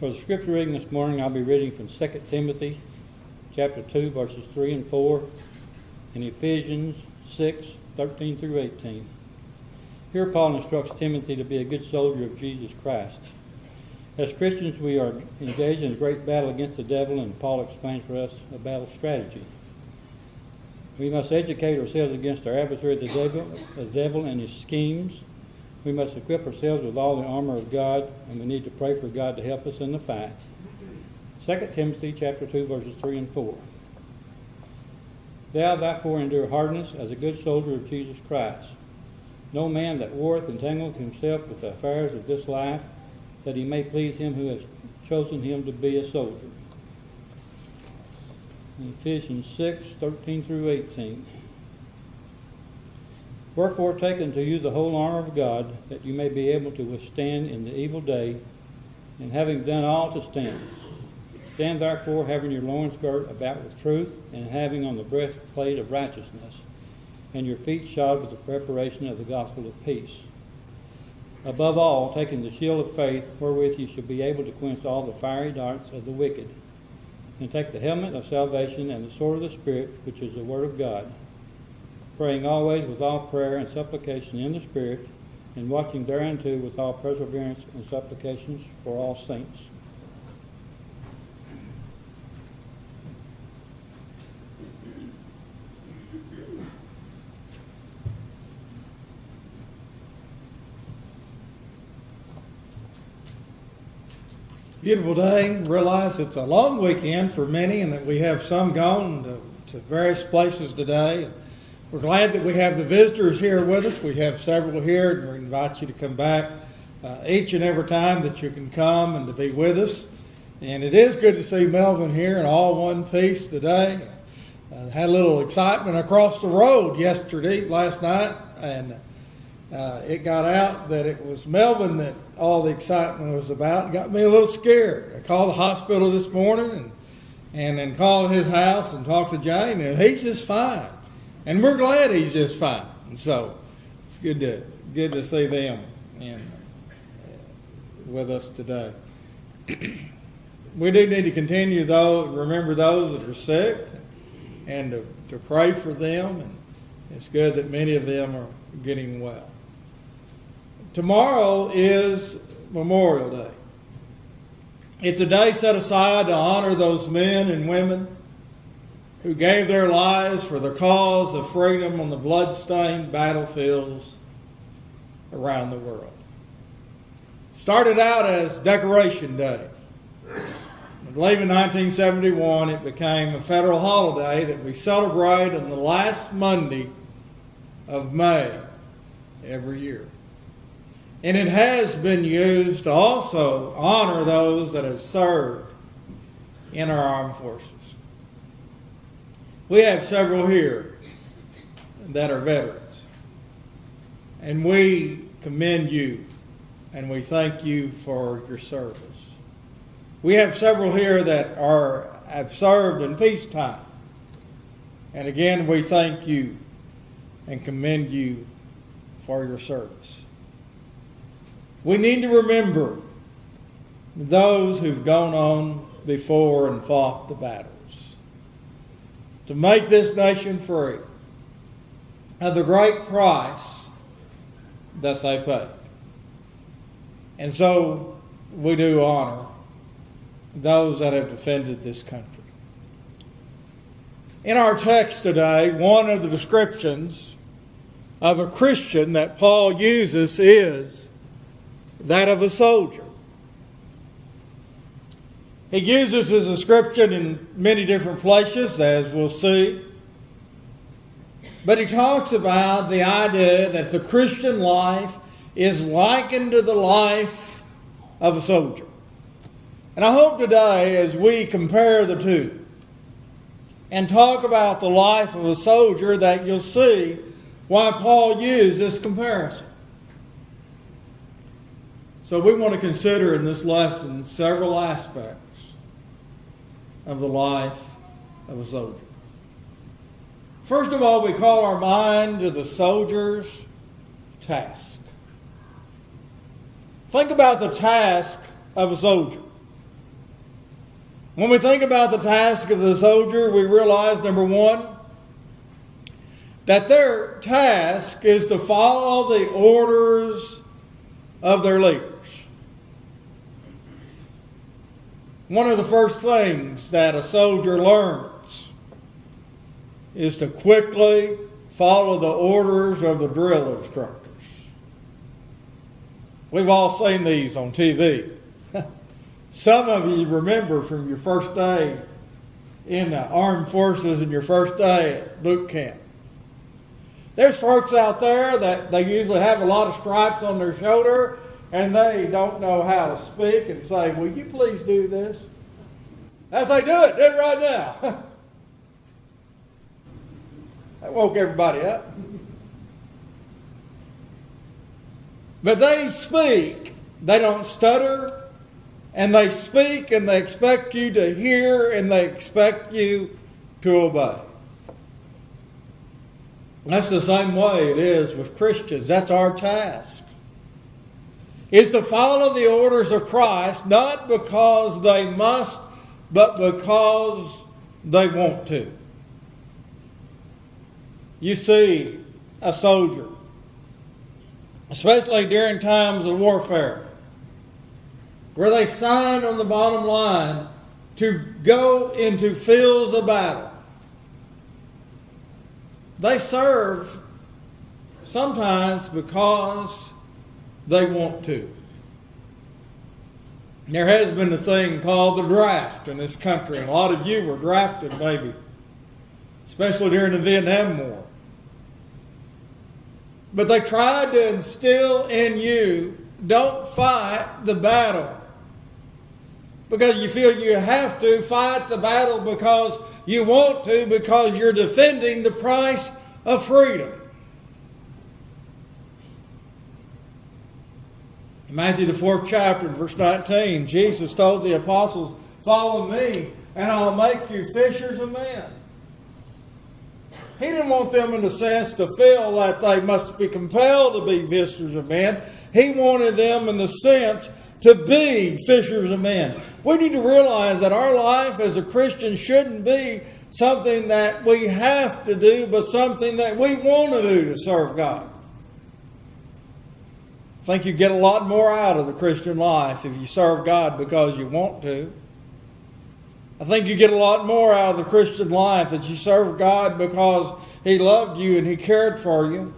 For the scripture reading this morning, I'll be reading from 2 Timothy chapter 2, verses 3 and 4, and Ephesians 6, 13 through 18. Here Paul instructs Timothy to be a good soldier of Jesus Christ. As Christians, we are engaged in a great battle against the devil, and Paul explains for us a battle strategy. We must educate ourselves against our adversary, the devil and his schemes. We must equip ourselves with all the armor of God, and we need to pray for God to help us in the fight. 2 Timothy chapter 2, verses 3 and 4. Thou therefore endure hardness as a good soldier of Jesus Christ. No man that warreth entangleth himself with the affairs of this life, that he may please him who has chosen him to be a soldier. Ephesians 6, 13 through 18. Wherefore take unto you the whole armor of God, that you may be able to withstand in the evil day, and having done all to stand. Stand therefore, having your loins girt about with truth, and having on the breastplate of righteousness, and your feet shod with the preparation of the gospel of peace. Above all, taking the shield of faith, wherewith you shall be able to quench all the fiery darts of the wicked, and take the helmet of salvation and the sword of the Spirit, which is the word of God, praying always with all prayer and supplication in the Spirit, and watching thereunto with all perseverance and supplications for all saints. Beautiful day. Realize it's a long weekend for many, and that we have some gone to various places today. We're glad that we have the visitors here with us. We have several here, and we invite you to come back each and every time that you can come and to be with us. And it is good to see Melvin here in all one piece today. Had a little excitement across the road last night, and it got out that it was Melvin that all the excitement was about. It got me a little scared. I called the hospital this morning and then called his house and talked to Jane, and he's just fine. And we're glad he's just fine. And so it's good to see them and with us today. We do need to continue, though, remember those that are sick and to pray for them. And it's good that many of them are getting well. Tomorrow is Memorial Day. It's a day set aside to honor those men and women who gave their lives for the cause of freedom on the blood-stained battlefields around the world. Started out as Decoration Day. I believe in 1971 it became a federal holiday that we celebrate on the last Monday of May every year. And it has been used to also honor those that have served in our armed forces. We have several here that are veterans. And we commend you and we thank you for your service. We have several here that have served in peacetime. And again, we thank you and commend you for your service. We need to remember those who've gone on before and fought the battles to make this nation free at the great price that they paid. And so we do honor those that have defended this country. In our text today, one of the descriptions of a Christian that Paul uses is that of a soldier. He uses his description in many different places, as we'll see. But he talks about the idea that the Christian life is likened to the life of a soldier. And I hope today, as we compare the two and talk about the life of a soldier, that you'll see why Paul used this comparison. So we want to consider in this lesson several aspects of the life of a soldier. First of all, we call our mind to the soldier's task. Think about the task of a soldier. When we think about the task of the soldier, we realize, number one, that their task is to follow the orders of their leaders. One of the first things that a soldier learns is to quickly follow the orders of the drill instructors. We've all seen these on TV. Some of you remember from your first day in the armed forces and your first day at boot camp. There's folks out there that they usually have a lot of stripes on their shoulder and they don't know how to speak and say, will you please do this? As they do it right now. That woke everybody up. But they speak, they don't stutter, and they speak and they expect you to hear and they expect you to obey. That's the same way it is with Christians. That's our task. Is to follow the orders of Christ, not because they must, but because they want to. You see a soldier, especially during times of warfare, where they sign on the bottom line to go into fields of battle. They serve sometimes because they want to. There has been a thing called the draft in this country. A lot of you were drafted, maybe, especially during the Vietnam War. But they tried to instill in you, don't fight the battle because you feel you have to. Fight the battle because you want to, because you're defending the price of freedom. In Matthew the 4th chapter, verse 19, Jesus told the apostles, follow me and I'll make you fishers of men. He didn't want them in the sense to feel that they must be compelled to be fishers of men. He wanted them in the sense to be fishers of men. We need to realize that our life as a Christian shouldn't be something that we have to do, but something that we want to do to serve God. I think you get a lot more out of the Christian life if you serve God because you want to. I think you get a lot more out of the Christian life that you serve God because He loved you and He cared for you.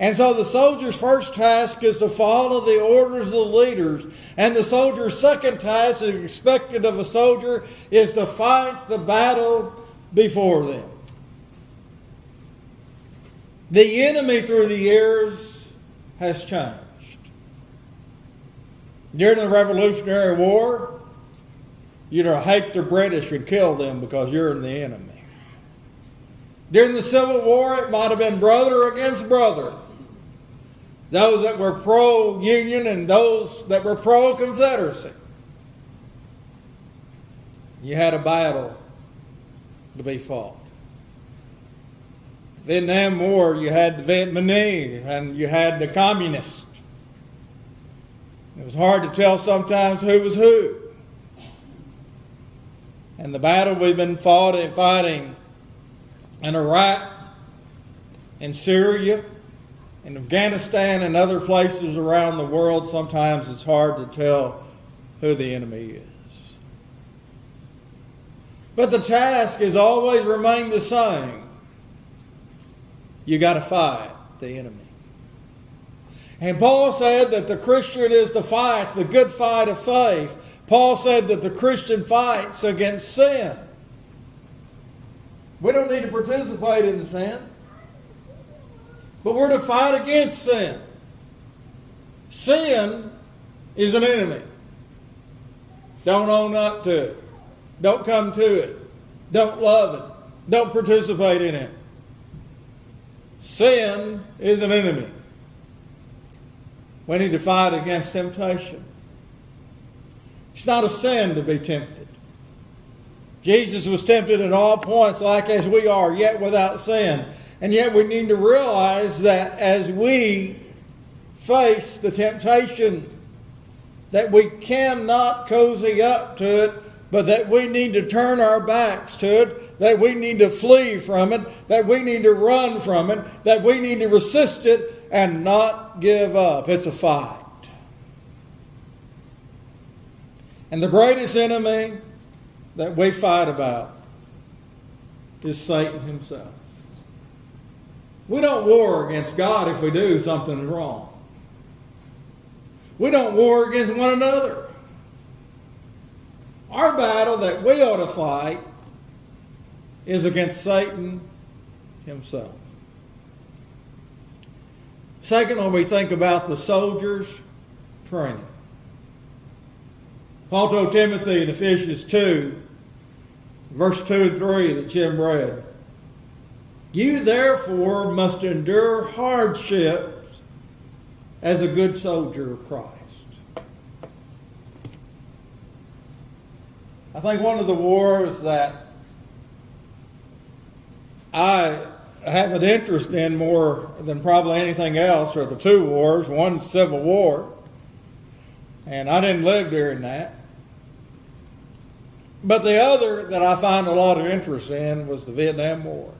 And so the soldier's first task is to follow the orders of the leaders. And the soldier's second task is expected of a soldier is to fight the battle before them. The enemy through the years has changed. During the Revolutionary War, you'd hate the British and kill them because you're the enemy. During the Civil War, it might have been brother against brother. Those that were pro-Union and those that were pro-Confederacy. You had a battle to be fought. The Vietnam War, you had the Viet Minh and you had the Communists. It was hard to tell sometimes who was who. And the battle we've been fighting in Iraq, in Syria, in Afghanistan, and other places around the world, sometimes it's hard to tell who the enemy is. But the task has always remained the same. You got to fight the enemy. And Paul said that the Christian is to fight the good fight of faith. Paul said that the Christian fights against sin. We don't need to participate in sin, but we're to fight against sin. Sin is an enemy. Don't own up to it. Don't come to it. Don't love it. Don't participate in it. Sin is an enemy. We need to fight against temptation. It's not a sin to be tempted. Jesus was tempted at all points like as we are, yet without sin. And yet we need to realize that as we face the temptation, that we cannot cozy up to it but that we need to turn our backs to it, that we need to flee from it, that we need to run from it, that we need to resist it and not give up. It's a fight. And the greatest enemy that we fight about is Satan himself. We don't war against God if we do something wrong. We don't war against one another. Our battle that we ought to fight is against Satan himself. Secondly, we think about the soldiers' training. Paul told Timothy in Ephesians 2, verse 2 and 3 that Jim read, "You therefore must endure hardships as a good soldier of Christ." I think one of the wars that I have an interest in more than probably anything else are the two wars. One's Civil War, and I didn't live during that. But the other that I find a lot of interest in was the Vietnam War.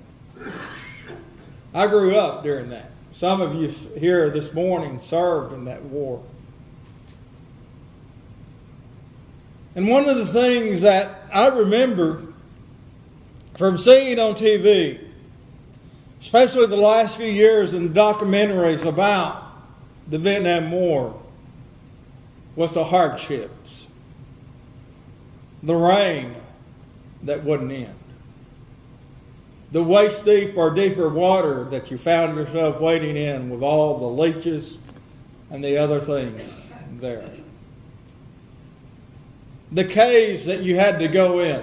I grew up during that. Some of you here this morning served in that war. And one of the things that I remember from seeing on TV, especially the last few years in the documentaries about the Vietnam War, was the hardships. The rain that wouldn't end. The waist deep or deeper water that you found yourself wading in with all the leeches and the other things there. The caves that you had to go in.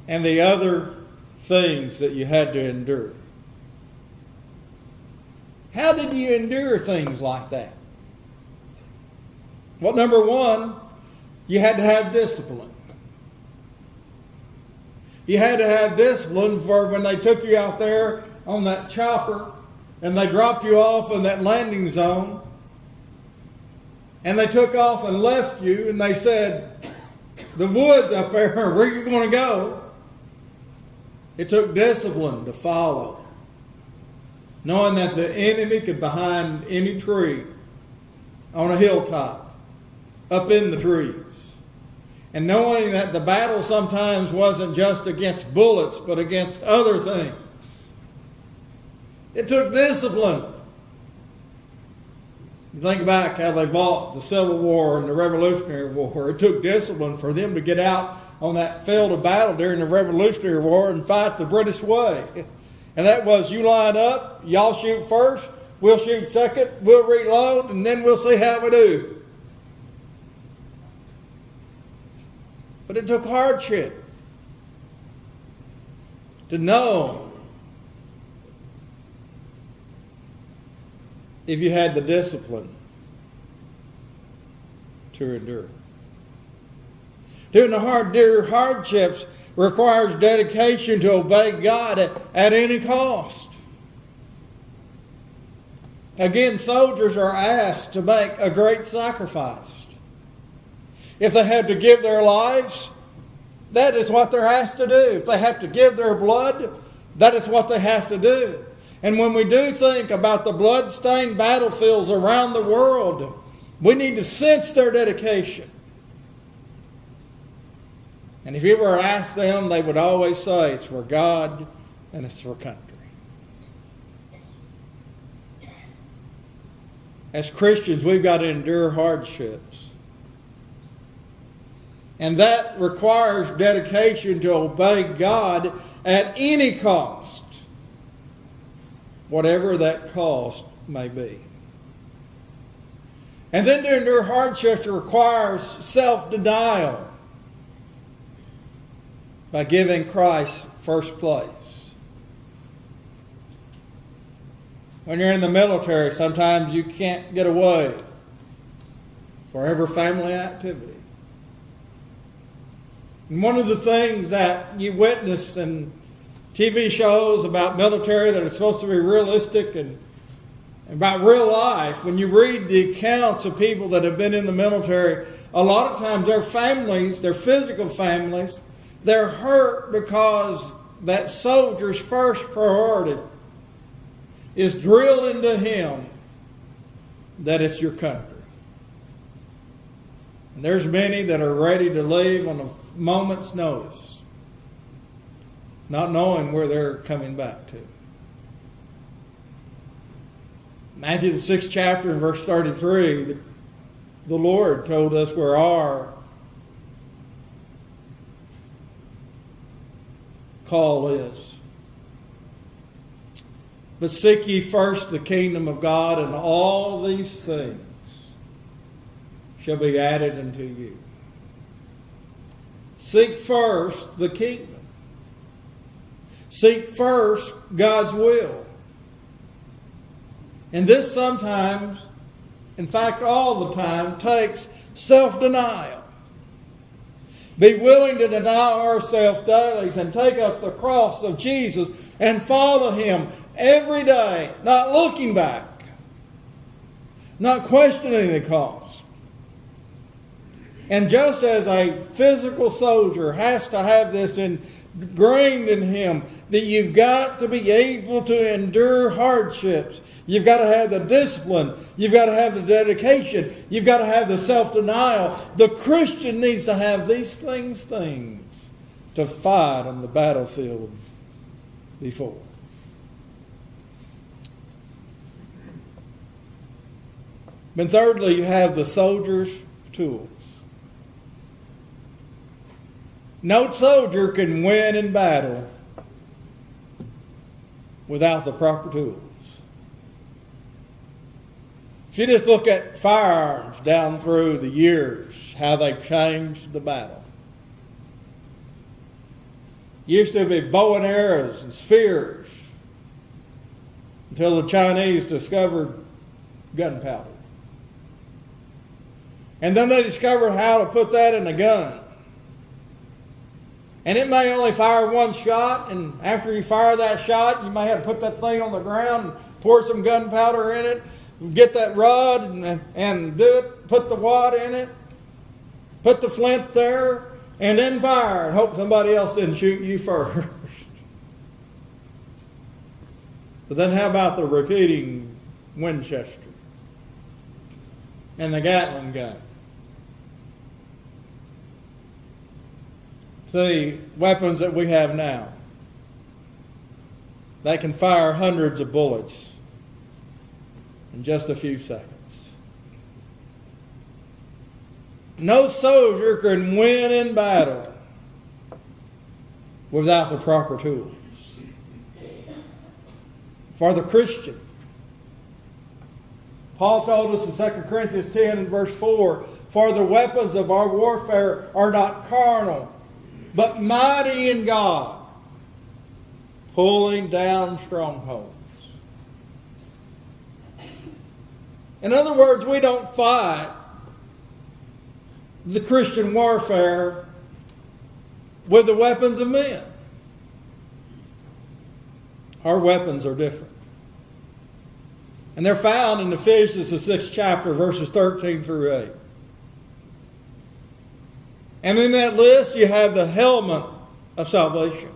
And the other things that you had to endure. How did you endure things like that? Well, number one, you had to have discipline. You had to have discipline for when they took you out there on that chopper and they dropped you off in that landing zone and they took off and left you and they said, the woods up there, where are you going to go? It took discipline to follow, knowing that the enemy could behind any tree on a hilltop, up in the trees. And knowing that the battle sometimes wasn't just against bullets, but against other things. It took discipline. You think back how they fought the Civil War and the Revolutionary War. It took discipline for them to get out on that field of battle during the Revolutionary War and fight the British way. And that was, you line up, y'all shoot first, we'll shoot second, we'll reload, and then we'll see how we do. But it took hardship to know if you had the discipline to endure. Doing the hardships requires dedication to obey God at any cost. Again, soldiers are asked to make a great sacrifice. If they have to give their lives, that is what they're asked to do. If they have to give their blood, that is what they have to do. And when we do think about the blood-stained battlefields around the world, we need to sense their dedication. And if you were asked them, they would always say it's for God and it's for country. As Christians, we've got to endure hardships. And that requires dedication to obey God at any cost, whatever that cost may be. And then to endure hardships requires self-denial by giving Christ first place. When you're in the military, sometimes you can't get away for every family activity. And one of the things that you witness in TV shows about military that are supposed to be realistic and about real life, when you read the accounts of people that have been in the military, A lot of times their families, their physical families, they're hurt because that soldier's first priority is drilled into him that it's your country. And there's many that are ready to leave on a moment's notice, not knowing where they're coming back to. Matthew the 6th chapter and verse 33, the Lord told us where our call is. But seek ye first the kingdom of God, and all these things shall be added unto you. Seek first the kingdom. Seek first God's will. And this sometimes, in fact all the time, takes self-denial. Be willing to deny ourselves daily and take up the cross of Jesus and follow Him every day, not looking back, not questioning the cost. And just as a physical soldier has to have this ingrained in him, that you've got to be able to endure hardships. You've got to have the discipline. You've got to have the dedication. You've got to have the self-denial. The Christian needs to have these things to fight on the battlefield before. And thirdly, you have the soldier's tools. No soldier can win in battle without the proper tools. If you just look at firearms down through the years, how they've changed the battle. Used to be bow and arrows and spears until the Chinese discovered gunpowder. And then they discovered how to put that in a gun. And it may only fire one shot, and after you fire that shot, you may have to put that thing on the ground and pour some gunpowder in it, get that rod and do it, put the wad in it, put the flint there, and then fire and hope somebody else didn't shoot you first. But then how about the repeating Winchester and the Gatling gun? The weapons that we have now, they can fire hundreds of bullets in just a few seconds. No soldier can win in battle without the proper tools. For the Christian, Paul told us in 2 Corinthians 10 and verse 4, for the weapons of our warfare are not carnal, but mighty in God, pulling down strongholds. In other words, we don't fight the Christian warfare with the weapons of men. Our weapons are different. And they're found in Ephesians, the 6th chapter, verses 13 through 8. And in that list, you have the helmet of salvation.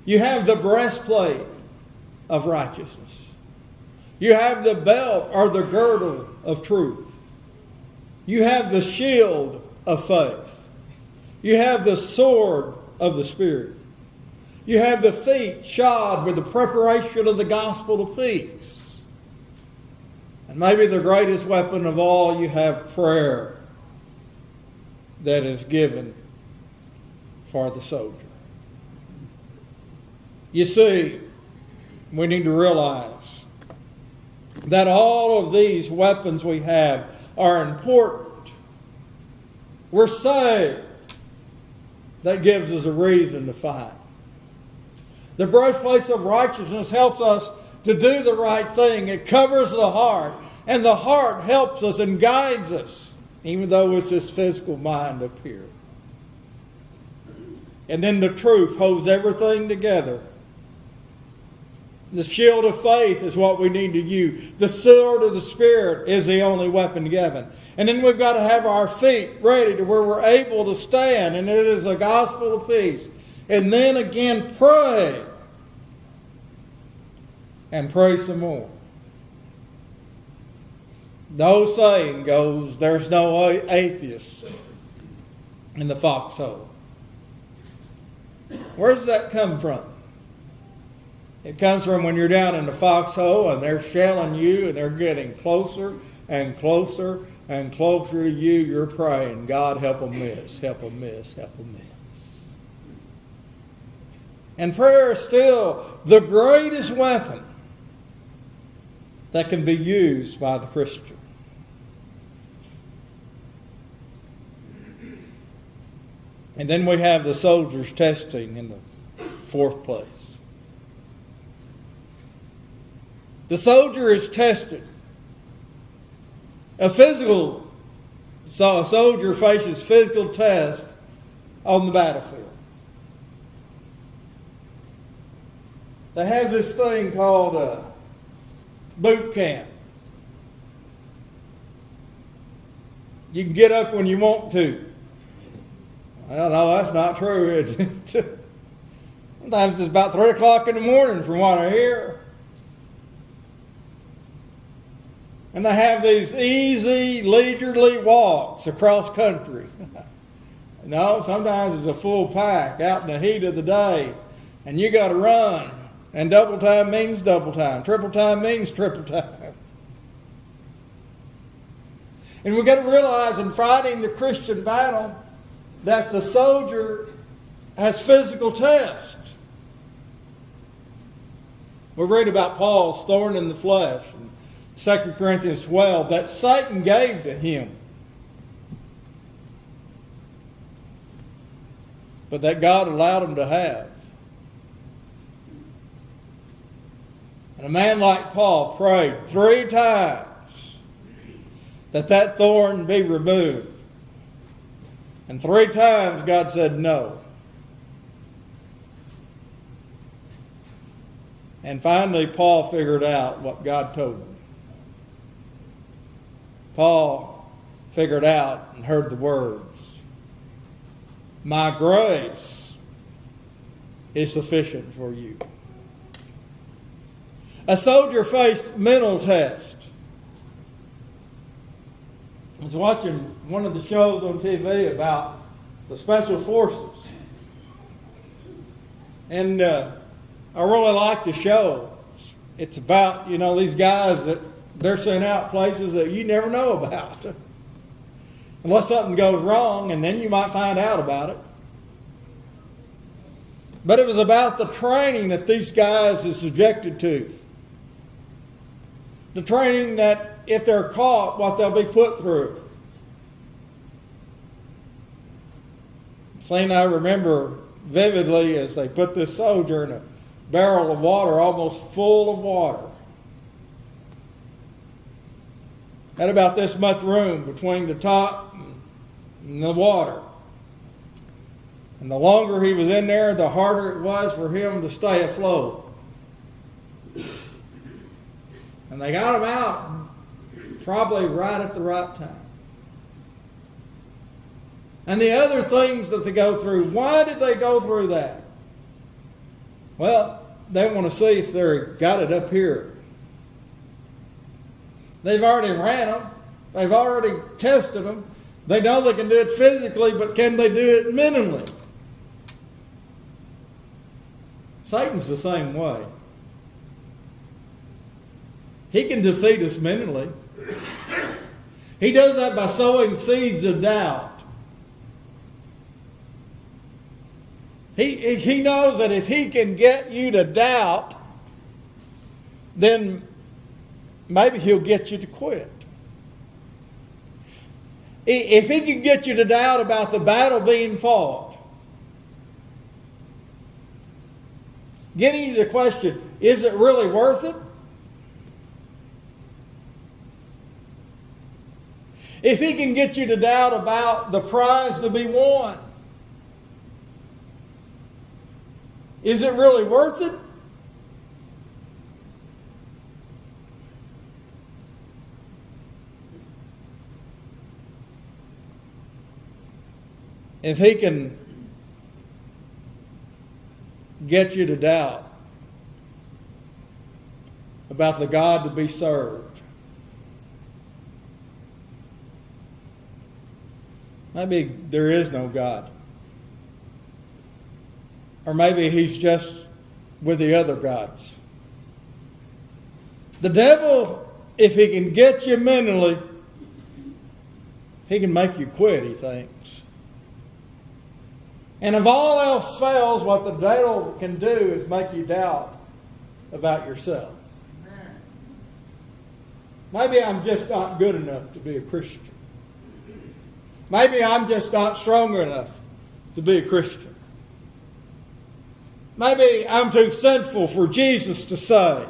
You have the breastplate of righteousness. You have the belt or the girdle of truth. You have the shield of faith. You have the sword of the Spirit. You have the feet shod with the preparation of the gospel of peace. And maybe the greatest weapon of all, you have prayer that is given for the soldier. You see, we need to realize that all of these weapons we have are important. We're saved. That gives us a reason to fight. The breastplate of righteousness helps us to do the right thing. It covers the heart, and the heart helps us and guides us, even though it's this physical mind up here. And then the truth holds everything together The shield of faith is what we need to use. The sword of the Spirit is the only weapon given. And then we've got to have our feet ready to where we're able to stand, and it is the gospel of peace. And then again, pray. And pray some more. The old saying goes, there's no atheists in the foxhole. Where does that come from? It comes from when you're down in the foxhole and they're shelling you and they're getting closer and closer and closer to you. You're praying, God, help them miss, help them miss, help them miss. And prayer is still the greatest weapon that can be used by the Christian. And then we have the soldier's testing in the fourth place. The soldier is tested. A soldier faces physical test on the battlefield. They have this thing called boot camp. You can get up when you want to. Well, no, that's not true. Sometimes it's about 3 o'clock in the morning from what I hear. And they have these easy, leisurely walks across country. No, sometimes it's a full pack out in the heat of the day. And you got to run. And double time means double time. Triple time means triple time. And we've got to realize in fighting the Christian battle that the soldier has physical tests. We read about Paul's thorn in the flesh. 2 Corinthians 12, that Satan gave to him. But that God allowed him to have. And a man like Paul prayed 3 times that thorn be removed. And 3 times God said no. And finally Paul figured out what God told him. Paul figured out and heard the words, my grace is sufficient for you. A soldier faced mental test. I was watching one of the shows on TV about the special forces. And I really like the show. It's about, these guys that they're sent out places that you never know about. Unless something goes wrong, and then you might find out about it. But it was about the training that these guys are subjected to. The training that, if they're caught, what they'll be put through. Scene I remember vividly as they put this soldier in a barrel of water, almost full of water. Had about this much room between the top and the water. And the longer he was in there, the harder it was for him to stay afloat. And they got him out probably right at the right time. And the other things that they go through, why did they go through that? Well, they want to see if they've got it up here. They've already ran them. They've already tested them. They know they can do it physically, but can they do it mentally? Satan's the same way. He can defeat us mentally. He does that by sowing seeds of doubt. He knows that if he can get you to doubt, then maybe he'll get you to quit. If he can get you to doubt about the battle being fought, getting you to question, is it really worth it? If he can get you to doubt about the prize to be won, is it really worth it? if he can get you to doubt about the God to be served, maybe there is no God. Or maybe he's just with the other gods. The devil, if he can get you mentally, he can make you quit, he thinks. And if all else fails, what the devil can do is make you doubt about yourself. Maybe I'm just not good enough to be a Christian. Maybe I'm just not strong enough to be a Christian. Maybe I'm too sinful for Jesus to save.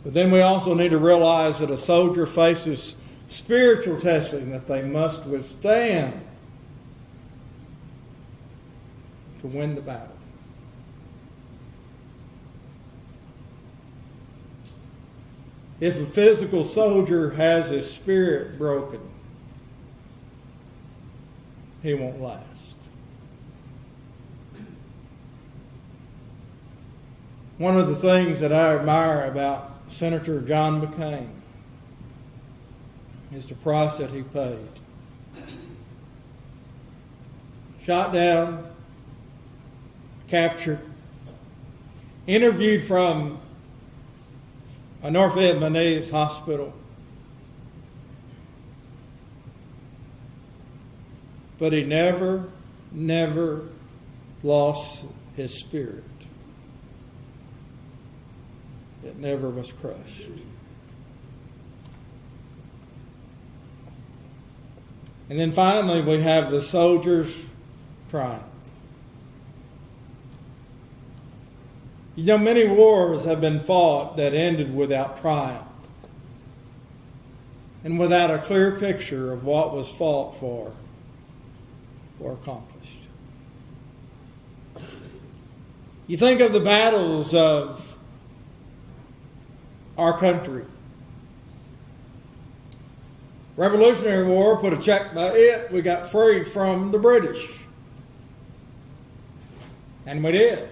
But then we also need to realize that a soldier faces spiritual testing that they must withstand to win the battle. If a physical soldier has his spirit broken, he won't last. One of the things that I admire about Senator John McCain is the price that he paid. Shot down, captured, interviewed from a North Vietnamese hospital. But he never lost his spirit. It never was crushed. And then finally we have the soldier's triumph. You know, many wars have been fought that ended without triumph and without a clear picture of what was fought for or accomplished. You think of the battles of our country. Revolutionary War, put a check by it, we got free from the British. And we did.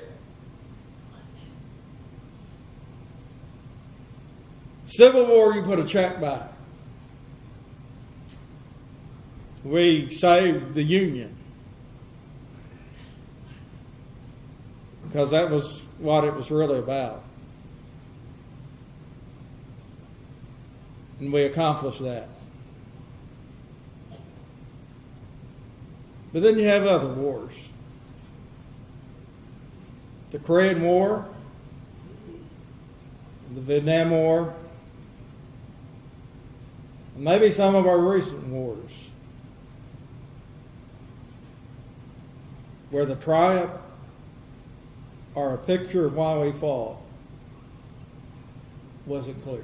Civil War, you put a check by. We saved the Union. Because that was what it was really about. And we accomplished that. But then you have other wars. The Korean War, the Vietnam War, and maybe some of our recent wars, where the triumph or a picture of why we fought wasn't clear.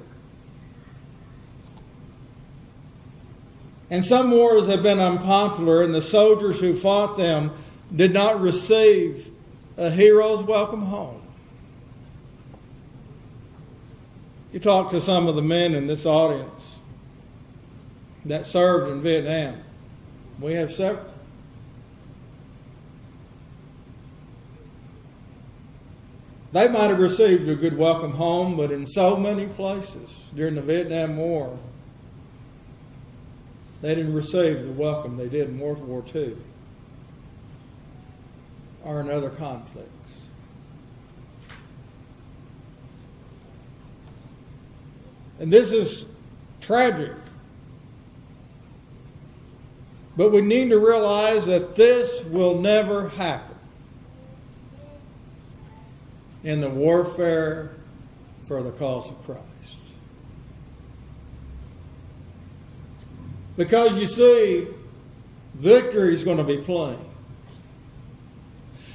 And some wars have been unpopular, and the soldiers who fought them did not receive a hero's welcome home. You talk to some of the men in this audience that served in Vietnam. We have several. They might have received a good welcome home, but in so many places during the Vietnam War, they didn't receive the welcome they did in World War II or in other conflicts. And this is tragic. But we need to realize that this will never happen in the warfare for the cause of Christ. Because you see, victory is going to be plain.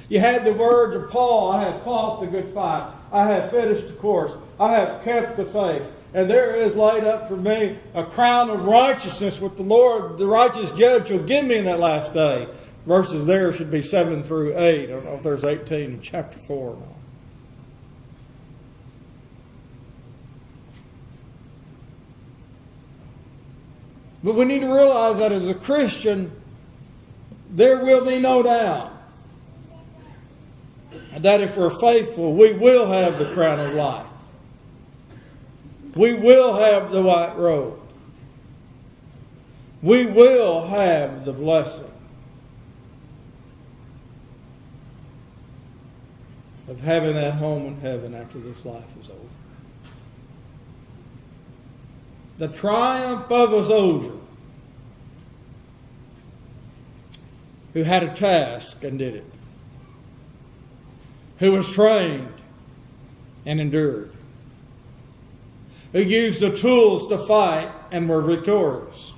You had the words of Paul, I have fought the good fight. I have finished the course. I have kept the faith. And there is laid up for me a crown of righteousness with the Lord, the righteous judge, will give me in that last day. Verses there should be 7 through 8. I don't know if there's 18 in chapter 4 or not. But we need to realize that as a Christian, there will be no doubt that if we're faithful, we will have the crown of life. We will have the white robe. We will have the blessing of having that home in heaven after this life is over. The triumph of a soldier who had a task and did it, who was trained and endured, who used the tools to fight and were victorious,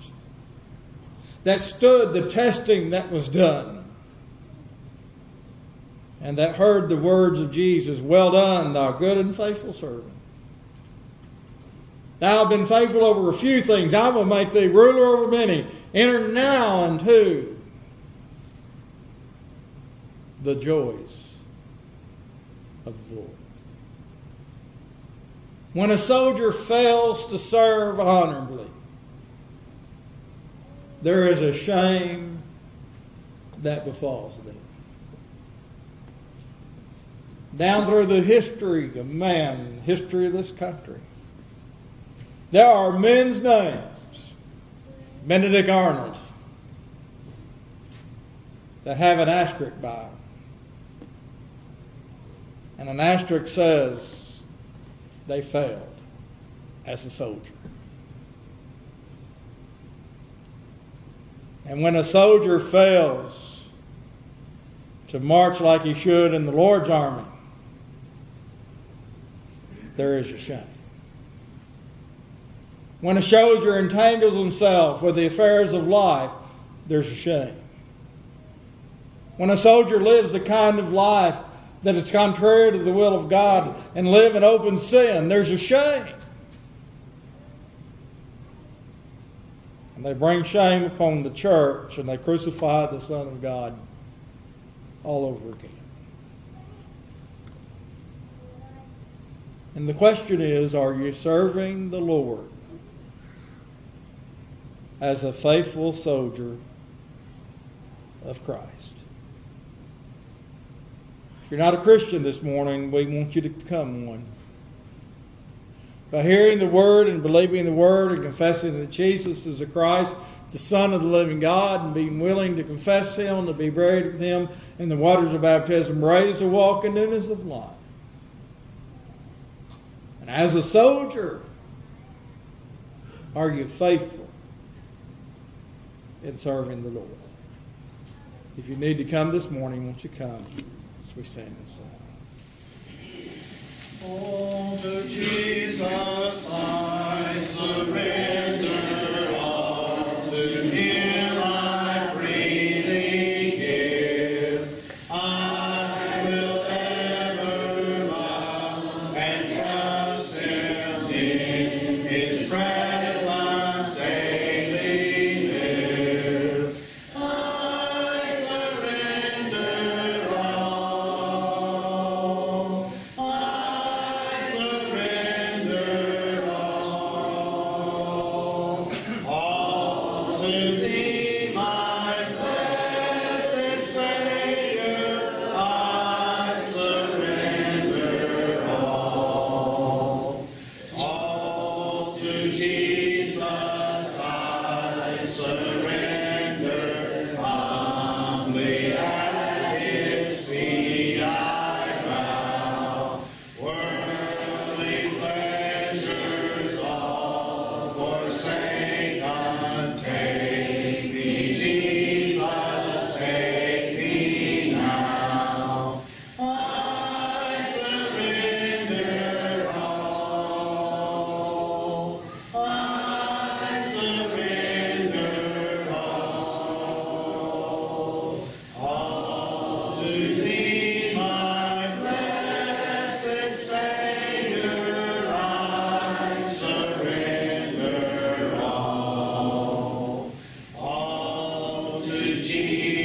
that stood the testing that was done, and that heard the words of Jesus, "Well done, thou good and faithful servant. Thou hast been faithful over a few things. I will make thee ruler over many. Enter now into the joys of the Lord." When a soldier fails to serve honorably, there is a shame that befalls them. Down through the history of man, history of this country, there are men's names. Benedict Arnold, that have an asterisk by them. And an asterisk says they failed as a soldier. And when a soldier fails to march like he should in the Lord's army, there is a shame. When a soldier entangles himself with the affairs of life, there's a shame. When a soldier lives the kind of life that is contrary to the will of God and live in open sin, there's a shame. And they bring shame upon the church, and they crucify the Son of God all over again. And the question is, are you serving the Lord as a faithful soldier of Christ? If you're not a Christian this morning, we want you to become one. By hearing the Word and believing the Word and confessing that Jesus is the Christ, the Son of the living God, and being willing to confess Him, to be buried with Him in the waters of baptism, raised to walk in newness of life. And as a soldier, are you faithful in serving the Lord? If you need to come this morning, won't you come as we stand and sing? Oh, to Jesus I surrender all, to Him I freely give. I will ever love and trust Him in His presence daily live. I surrender all. I surrender all to Thee, my blessed Savior. I surrender all to Jesus. I surrender humbly at His feet. I bow. Worldly pleasures all forsake, untake me, Jesus, take me now. I surrender all. I surrender all to Thee, my blessed Savior. I surrender all to Jesus.